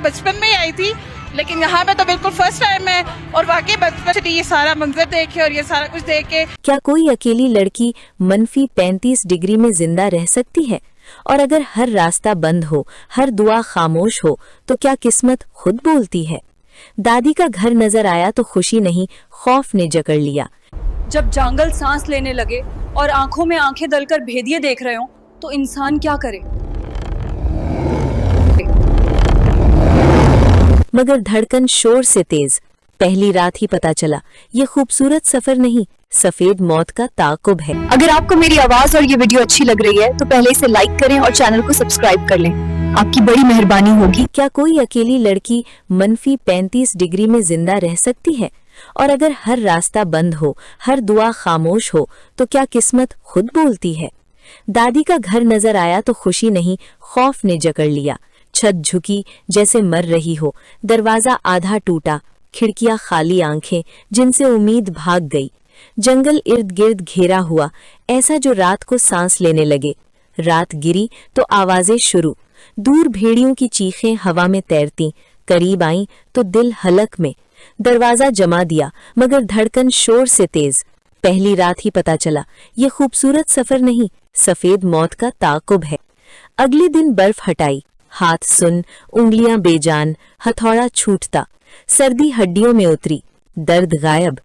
बचपन में ही आई थी, लेकिन यहाँ पे तो बिल्कुल फर्स्ट टाइम है और वाकई बचपन से ये सारा मंजर देखे और ये सारा कुछ देख के। क्या कोई अकेली लड़की मनफी 35 डिग्री में जिंदा रह सकती है? और अगर हर रास्ता बंद हो, हर दुआ खामोश हो, तो क्या किस्मत खुद बोलती है? दादी का घर नजर आया तो खुशी नहीं, खौफ ने जकड़ लिया। जब जंगल सांस लेने लगे और आंखों में आंखें दलकर भेदिए देख रहे हो, तो इंसान क्या करे? मगर धड़कन शोर से तेज। पहली रात ही पता चला ये खूबसूरत सफर नहीं, सफेद मौत का ताक़ुब है। अगर आपको मेरी आवाज और ये वीडियो अच्छी लग रही है तो पहले इसे लाइक करें और चैनल को सब्सक्राइब कर लें, आपकी बड़ी मेहरबानी होगी। क्या कोई अकेली लड़की मनफी 35 डिग्री में जिंदा रह सकती है? और अगर हर रास्ता बंद हो, हर दुआ खामोश हो, तो क्या किस्मत खुद बोलती है? दादी का घर नजर आया तो खुशी नहीं, खौफ ने जकड़ लिया। छत झुकी जैसे मर रही हो, दरवाजा आधा टूटा, खिड़कियां खाली, आंखें जिनसे उम्मीद भाग गई। जंगल इर्द गिर्द घेरा हुआ, ऐसा जो रात को सांस लेने लगे। रात गिरी तो आवाजें शुरू, दूर भेड़ियों की चीखें हवा में तैरती, करीब आईं तो दिल हलक में। दरवाजा जमा दिया मगर धड़कन शोर से तेज। पहली रात ही पता चला ये खूबसूरत सफर नहीं, सफेद मौत का ताक़ुब है। अगले दिन बर्फ हटाई, हाथ सुन, उंगलियां बेजान, हथौड़ा छूटता, सर्दी हड्डियों में उतरी, दर्द गायब।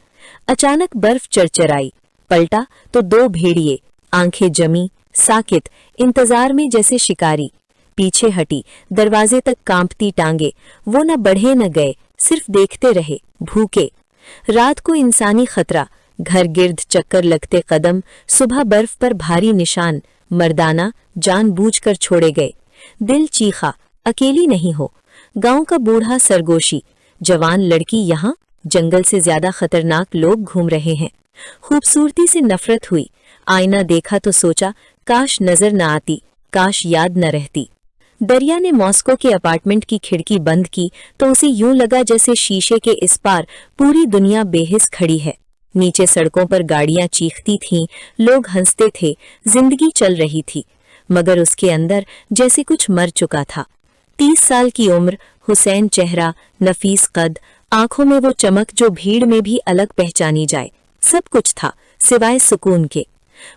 अचानक बर्फ चरचराई, पलटा तो 2 भेड़िए, आंखें जमी, साकित, इंतजार में जैसे शिकारी। पीछे हटी, दरवाजे तक कांपती टांगे, वो न बढ़े न गए, सिर्फ देखते रहे, भूखे। रात को इंसानी खतरा, घर गिर्द चक्कर लगते कदम, सुबह बर्फ पर भारी निशान, मर्दाना जानबूझकर छोड़े गए। दिल चीखा, अकेली नहीं हो। गांव का बूढ़ा सरगोशी, जवान लड़की यहाँ, जंगल से ज्यादा खतरनाक लोग घूम रहे हैं। खूबसूरती से नफरत हुई, आईना देखा तो सोचा काश नजर न आती, काश याद न रहती। दरिया ने मॉस्को के अपार्टमेंट की खिड़की बंद की तो उसे यूं लगा जैसे शीशे के इस पार पूरी दुनिया बेहिस खड़ी है। नीचे सड़कों पर गाड़ियां चीखती थीं, लोग हंसते थे, जिंदगी चल रही थी। मगर उसके अंदर जैसे कुछ मर चुका था। 30 साल की उम्र, हुसैन चेहरा, नफीस कद, आंखों में वो चमक जो भीड़ में भी अलग पहचानी जाए। सब कुछ था सिवाय सुकून के।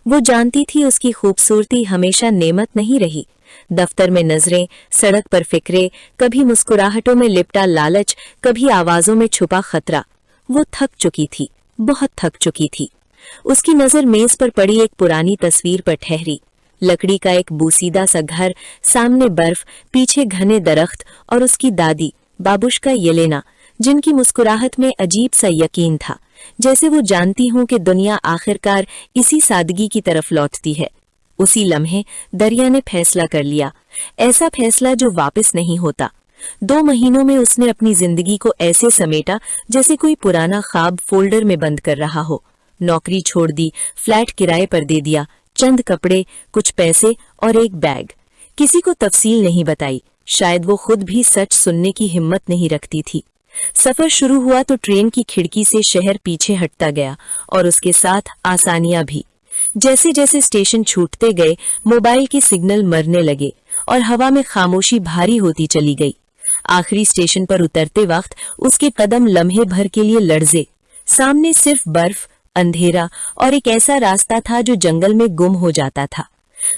वो जानती थी उसकी खूबसूरती हमेशा नेमत नहीं रही। दफ्तर में नजरें, सड़क पर फिक्रे, कभी मुस्कुराहटों में लिपटा लालच, कभी आवाजों में छुपा खतरा। वो थक चुकी थी, बहुत थक चुकी थी। उसकी नजर मेज पर पड़ी एक पुरानी तस्वीर पर ठहरी। लकड़ी का एक बूसीदा सा घर, सामने बर्फ, पीछे घने दरख्त और उसकी दादी बाबुश्का येलेना, जिनकी मुस्कुराहट में अजीब सा यकीन था, जैसे वो जानती हूं कि दुनिया आखिरकार इसी सादगी की तरफ लौटती है। उसी लम्हे दरिया ने फैसला कर लिया, ऐसा फैसला जो वापस नहीं होता। 2 महीनों में उसने अपनी जिंदगी को ऐसे समेटा जैसे कोई पुराना ख्वाब फोल्डर में बंद कर रहा हो। नौकरी छोड़ दी, फ्लैट किराए पर दे दिया, चंद कपड़े, कुछ पैसे और एक बैग। किसी को तफसील नहीं बताई, शायद वो खुद भी सच सुनने की हिम्मत नहीं रखती थी। सफर शुरू हुआ तो ट्रेन की खिड़की से शहर पीछे हटता गया और उसके साथ आसानियां भी। जैसे जैसे स्टेशन छूटते गए, मोबाइल के सिग्नल मरने लगे और हवा में खामोशी भारी होती चली गई। आखिरी स्टेशन पर उतरते वक्त उसके कदम लम्हे भर के लिए लर्जे। सामने सिर्फ बर्फ, अंधेरा और एक ऐसा रास्ता था जो जंगल में गुम हो जाता था।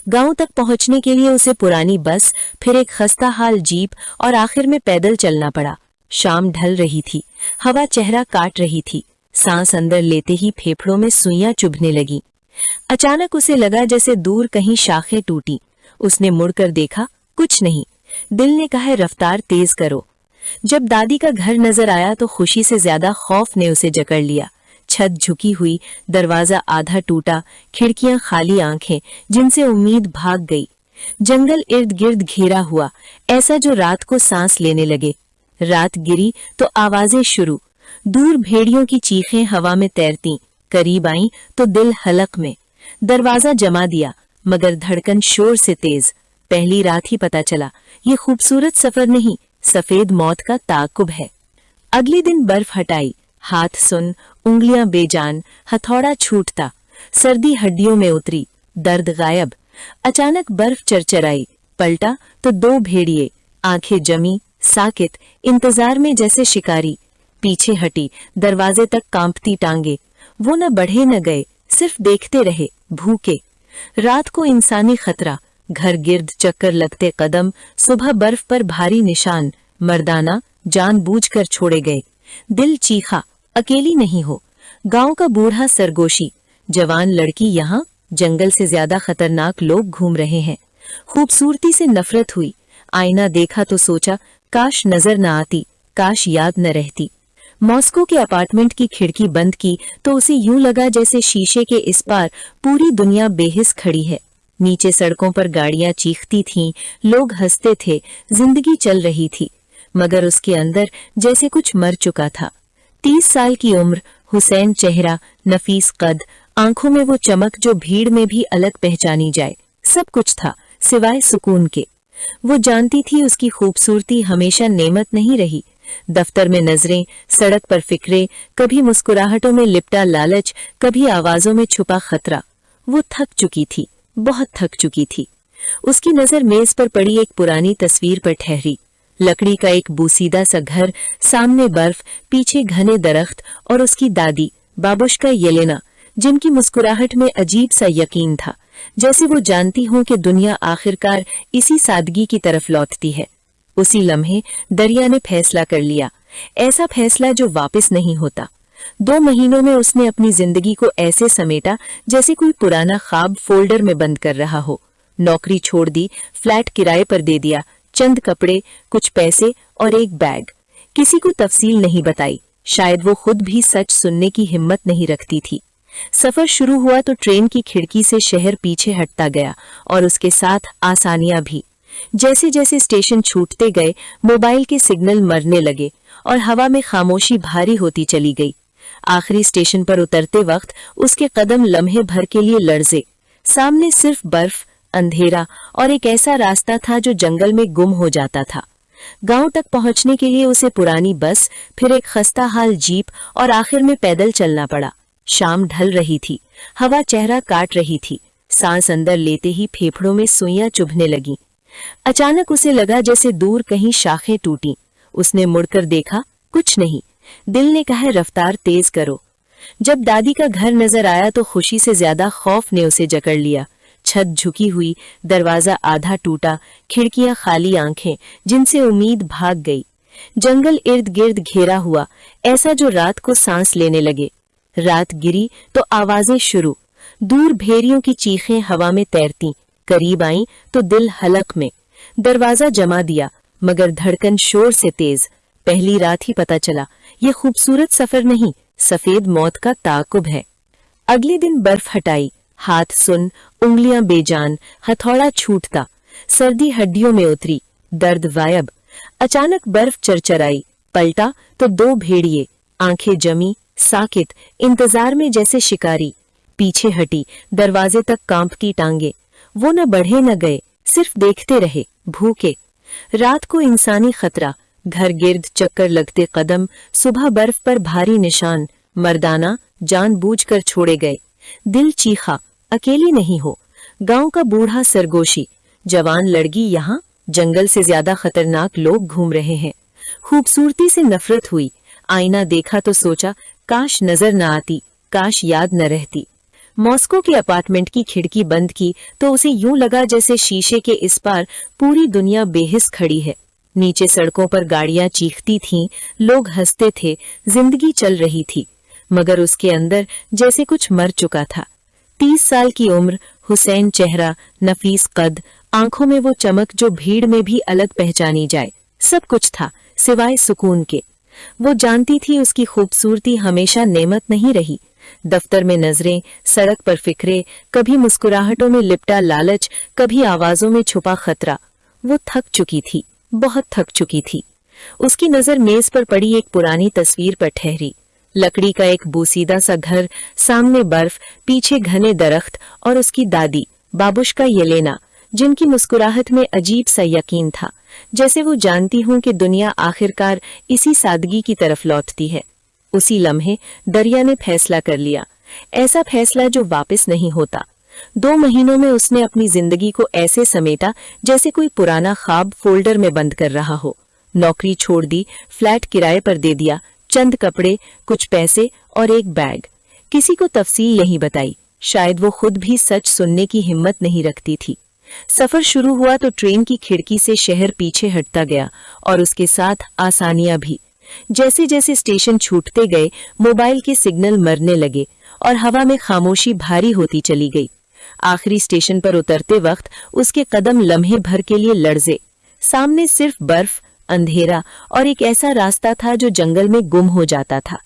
गांव तक पहुंचने के लिए उसे पुरानी बस, फिर एक खस्ता हाल जीप और आखिर में पैदल चलना पड़ा। शाम ढल रही थी, हवा चेहरा काट रही थी, सांस अंदर लेते ही फेफड़ों में सुइयां चुभने लगी। अचानक उसे लगा जैसे दूर कहीं शाखें टूटी। उसने मुड़कर देखा, कुछ नहीं। दिल ने कहा रफ्तार तेज करो। जब दादी का घर नजर आया तो खुशी से ज्यादा खौफ ने उसे जकड़ लिया। छत झुकी हुई, दरवाजा आधा टूटा, खिड़कियां खाली, आंखें जिनसे उम्मीद भाग गई। जंगल इर्द गिर्द घेरा हुआ, ऐसा जो रात को सांस लेने लगे। रात गिरी तो आवाजें शुरू, दूर भेड़ियों की चीखें हवा में तैरती, करीब आईं तो दिल हलक में। दरवाजा जमा दिया मगर धड़कन शोर से तेज। पहली रात ही पता चला ये खूबसूरत सफर नहीं, सफेद मौत का ताक़ुब है। अगले दिन बर्फ हटाई, हाथ सुन, उंगलियां बेजान, हथौड़ा छूटता, सर्दी हड्डियों में उतरी, दर्द गायब। अचानक बर्फ चरचराई, पलटा तो 2 भेड़िए, आंखें जमी, साकित इंतजार में जैसे शिकारी, पीछे हटी दरवाजे तक कांपती टांगे। वो न बढ़े न गए, सिर्फ देखते रहे भूखे। रात को इंसानी खतरा, घर गिर्द चक्कर लगते कदम, सुबह बर्फ पर भारी निशान, मर्दाना जानबूझकर छोड़े गए। दिल चीखा, अकेली नहीं हो। गांव का बूढ़ा सरगोशी, जवान लड़की यहाँ, जंगल से ज्यादा खतरनाक लोग घूम रहे हैं। खूबसूरती से नफरत हुई, आईना देखा तो सोचा काश नजर न आती, काश याद न रहती। मॉस्को के अपार्टमेंट की खिड़की बंद की तो उसे यूं लगा जैसे शीशे के इस पार पूरी दुनिया बेहिस खड़ी है। नीचे सड़कों पर गाड़ियां चीखती थीं, लोग हंसते थे, जिंदगी चल रही थी, मगर उसके अंदर जैसे कुछ मर चुका था। 30 साल की उम्र, हुसैन चेहरा, नफीस कद, आंखों में वो चमक जो भीड़ में भी अलग पहचानी जाए। सब कुछ था सिवाय सुकून के। वो जानती थी उसकी खूबसूरती हमेशा नेमत नहीं रही। दफ्तर में नजरें, सड़क पर फिक्रे, कभी मुस्कुराहटों में लिपटा लालच, कभी आवाजों में छुपा खतरा। वो थक चुकी थी, बहुत थक चुकी थी। उसकी नजर मेज पर पड़ी एक पुरानी तस्वीर पर ठहरी। लकड़ी का एक बूसीदा सा घर, सामने बर्फ, पीछे घने दरख्त और उसकी दादी बाबुश्का येलेना, जिनकी मुस्कुराहट में अजीब सा यकीन था, जैसे वो जानती हों कि दुनिया आखिरकार इसी सादगी की तरफ लौटती है। उसी लम्हे दरिया ने फैसला कर लिया, ऐसा फैसला जो वापस नहीं होता। 2 महीनों में उसने अपनी जिंदगी को ऐसे समेटा जैसे कोई पुराना ख्वाब फोल्डर में बंद कर रहा हो। नौकरी छोड़ दी, फ्लैट किराए पर दे दिया, चंद कपड़े, कुछ पैसे और एक बैग। किसी को तफसील नहीं बताई, शायद वो खुद भी सच सुनने की हिम्मत नहीं रखती थी। सफर शुरू हुआ तो ट्रेन की खिड़की से शहर पीछे हटता गया और उसके साथ आसानियां भी। जैसे जैसे स्टेशन छूटते गए, मोबाइल के सिग्नल मरने लगे और हवा में खामोशी भारी होती चली गई। आखिरी स्टेशन पर उतरते वक्त उसके कदम लम्हे भर के लिए लर्जे। सामने सिर्फ बर्फ, अंधेरा और एक ऐसा रास्ता था जो जंगल में गुम हो जाता था। गांव तक पहुंचने के लिए उसे पुरानी बस, फिर एक खस्ता हाल जीप और आखिर में पैदल चलना पड़ा। शाम ढल रही थी, हवा चेहरा काट रही थी, सांस अंदर लेते ही फेफड़ों में सुइयां चुभने लगीं। अचानक उसे लगा जैसे दूर कहीं शाखें टूटी। उसने मुड़कर देखा, कुछ नहीं। दिल ने कहा रफ्तार तेज करो। जब दादी का घर नजर आया तो खुशी से ज्यादा खौफ ने उसे जकड़ लिया। छत झुकी हुई, दरवाजा आधा टूटा, खिड़कियां खाली, आंखें जिनसे उम्मीद भाग गई। जंगल इर्द गिर्द घेरा हुआ, ऐसा जो रात को सांस लेने लगे। रात गिरी तो आवाजें शुरू, दूर भेड़ियों की चीखें हवा में तैरती, करीब आईं तो दिल हलक में। दरवाजा जमा दिया, मगर धड़कन शोर से तेज। पहली रात ही पता चला, ये खूबसूरत सफर नहीं, सफेद मौत का ताकुब है। अगले दिन बर्फ हटाई, हाथ सुन, उंगलियां बेजान, हथौड़ा छूटता, सर्दी हड्डियों में उतरी, दर्द गायब। अचानक बर्फ चरचराई, पलटा तो 2 भेड़िए, आंखें जमी, साकित, इंतजार में जैसे शिकारी। पीछे हटी, दरवाजे तक कांपती टांगे। वो न बढ़े न गए, सिर्फ देखते रहे भूखे। रात को इंसानी खतरा, घर गिर्द चक्कर लगते कदम, सुबह बर्फ पर भारी निशान, मर्दाना जानबूझकर छोड़े गए। दिल चीखा, अकेली नहीं हो। गांव का बूढ़ा सरगोशी, जवान लड़की यहाँ, जंगल से ज्यादा खतरनाक लोग घूम रहे हैं। खूबसूरती से नफरत हुई, आईना देखा तो सोचा काश नजर न आती, काश याद न रहती। मॉस्को के अपार्टमेंट की खिड़की बंद की तो उसे यूं लगा जैसे शीशे के इस पार पूरी दुनिया बेहिस खड़ी है। नीचे सड़कों पर गाड़ियां चीखती थीं, लोग हंसते थे, जिंदगी चल रही थी, मगर उसके अंदर जैसे कुछ मर चुका था। 30 साल की उम्र, हुसैन चेहरा, नफीस कद, आंखों में वो चमक जो भीड़ में भी अलग पहचानी जाए। सब कुछ था सिवाय सुकून के। वो जानती थी उसकी खूबसूरती हमेशा नेमत नहीं रही। दफ्तर में नजरें, सड़क पर फिक्रे, कभी मुस्कुराहटों में लिपटा लालच, कभी आवाजों में छुपा खतरा। वो थक चुकी थी, बहुत थक चुकी थी। उसकी नजर मेज पर पड़ी एक पुरानी तस्वीर पर ठहरी। लकड़ी का एक बोसीदा सा घर, सामने बर्फ, पीछे घने दरख्त और उसकी दादी बाबुश्का येलेना, जिनकी मुस्कुराहट में अजीब सा यकीन था, जैसे वो जानती हूं कि दुनिया आखिरकार इसी सादगी की तरफ लौटती है। उसी लम्हे दरिया ने फैसला कर लिया, ऐसा फैसला जो वापस नहीं होता। 2 महीनों में उसने अपनी जिंदगी को ऐसे समेटा जैसे कोई पुराना ख्वाब फोल्डर में बंद कर रहा हो। नौकरी छोड़ दी, फ्लैट किराए पर दे दिया, चंद कपड़े, कुछ पैसे और एक बैग। किसी को तफसील नहीं बताई, शायद वो खुद भी सच सुनने की हिम्मत नहीं रखती थी। सफर शुरू हुआ तो ट्रेन की खिड़की से शहर पीछे हटता गया और उसके साथ आसानियां भी। जैसे जैसे स्टेशन छूटते गए, मोबाइल के सिग्नल मरने लगे और हवा में खामोशी भारी होती चली गई। आखिरी स्टेशन पर उतरते वक्त उसके कदम लम्हे भर के लिए लर्जे। सामने सिर्फ बर्फ, अंधेरा और एक ऐसा रास्ता था जो जंगल में गुम हो जाता था।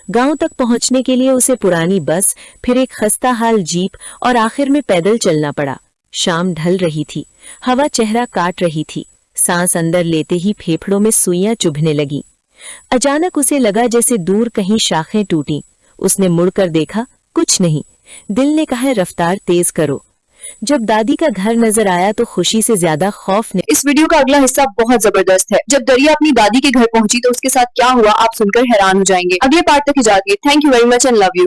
गांव तक पहुंचने के लिए उसे पुरानी बस, फिर एक खस्ता हाल जीप और आखिर में पैदल चलना पड़ा। शाम ढल रही थी, हवा चेहरा काट रही थी, सांस अंदर लेते ही फेफड़ों में सुइयां चुभने लगी। अचानक उसे लगा जैसे दूर कहीं शाखें टूटी। उसने मुड़कर देखा, कुछ नहीं। दिल ने कहा रफ्तार तेज करो। जब दादी का घर नजर आया तो खुशी से ज्यादा खौफ ने। इस वीडियो का अगला हिस्सा बहुत जबरदस्त है। जब दरिया अपनी दादी के घर पहुंची तो उसके साथ क्या हुआ आप सुनकर हैरान हो जाएंगे। अगले पार्ट तक इजाजत। Thank you very much and love you.